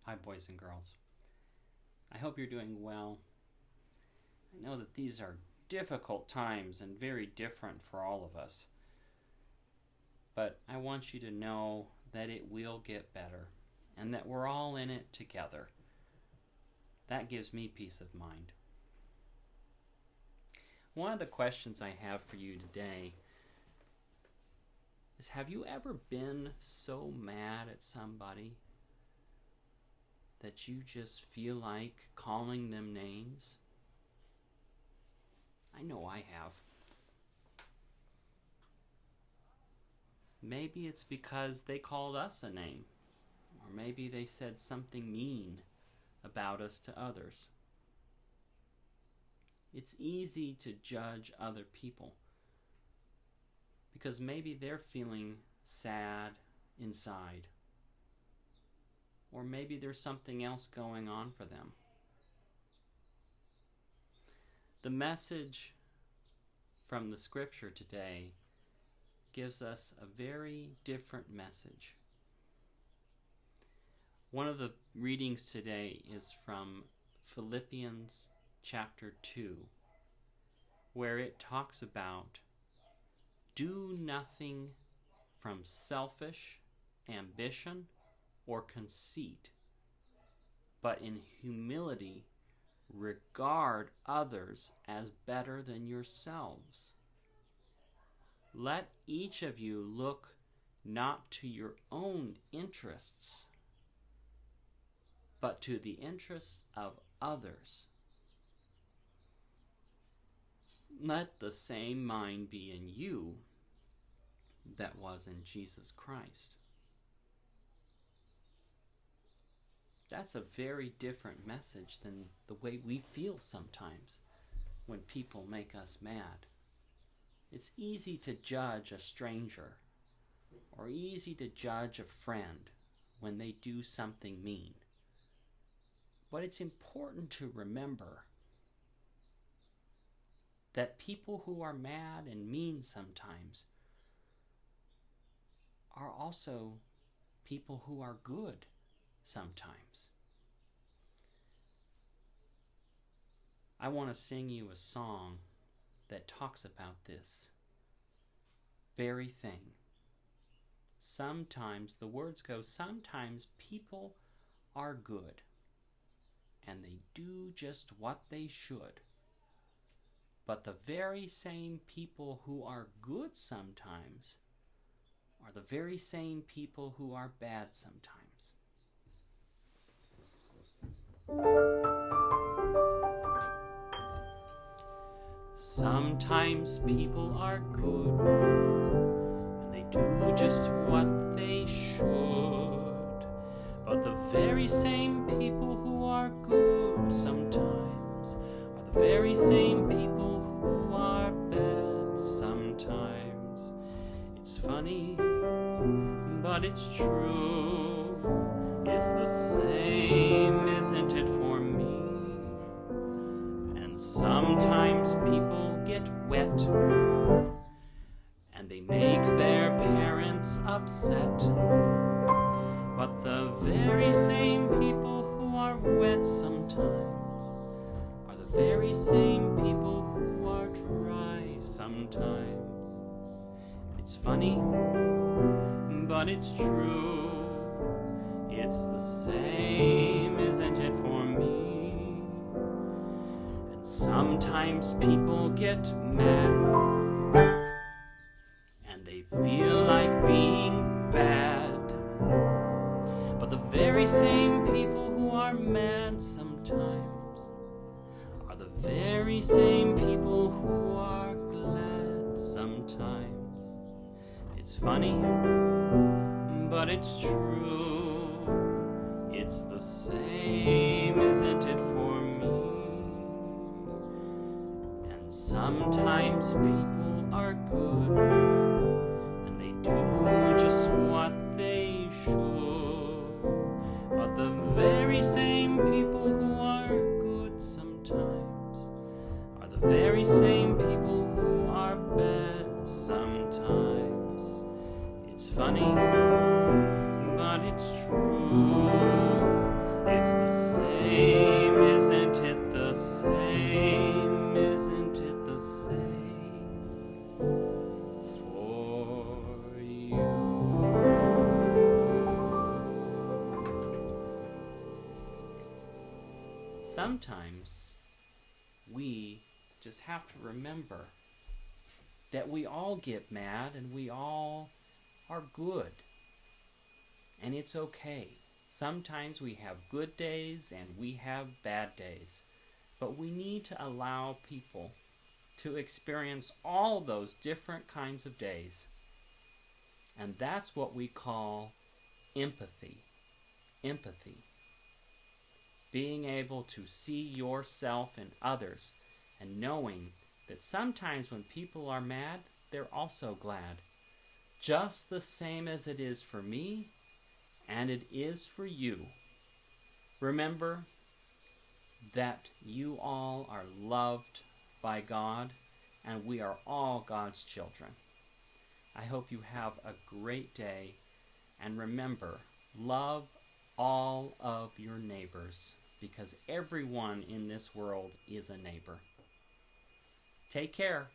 Hi, boys and girls. I hope you're doing well. I know that these are difficult times and very different for all of us. But I want you to know that it will get better and that we're all in it together. That gives me peace of mind. One of the questions I have for you today is, have you ever been so mad at somebody that you just feel like calling them names? I know I have. Maybe it's because they called us a name, or maybe they said something mean about us to others. It's easy to judge other people because maybe they're feeling sad inside, or maybe there's something else going on for them. The message from the scripture today gives us a very different message. One of the readings today is from Philippians chapter 2, where it talks about do nothing from selfish ambition or conceit, but in humility regard others as better than yourselves. Let each of you look not to your own interests, but to the interests of others. Let the same mind be in you that was in Jesus Christ. That's a very different message than the way we feel sometimes when people make us mad. It's easy to judge a stranger or easy to judge a friend when they do something mean. But it's important to remember that people who are mad and mean sometimes are also people who are good sometimes. I want to sing you a song that talks about this very thing. Sometimes, the words go, sometimes people are good and they do just what they should. But the very same people who are good sometimes are the very same people who are bad sometimes. Sometimes people are good and they do just what they should. But the very same people who are good sometimes are the very same people who are bad sometimes. It's funny, but it's true. It's the same, isn't it, for me? And sometimes people get wet and they make their parents upset. But the very same people who are wet sometimes are the very same people who are dry sometimes. It's funny, but it's true. It's the same, isn't it, for me? And sometimes people get mad and they feel like being bad. But the very same people who are mad sometimes are the very same people who are glad sometimes. It's funny, but it's true. It's the same, isn't it, for me? And sometimes people are good and they do just what they should. But the very same people who are good sometimes are the very same people who are bad sometimes. It's funny, but it's true. sometimes we just have to remember that we all get mad and we all are good. And it's okay. Sometimes we have good days and we have bad days. But we need to allow people to experience all those different kinds of days. And that's what we call empathy. Empathy. Being able to see yourself and others and knowing that sometimes when people are mad, they're also glad. Just the same as it is for me and it is for you. Remember that you all are loved by God and we are all God's children. I hope you have a great day, and remember, love all of your neighbors because everyone in this world is a neighbor. Take care.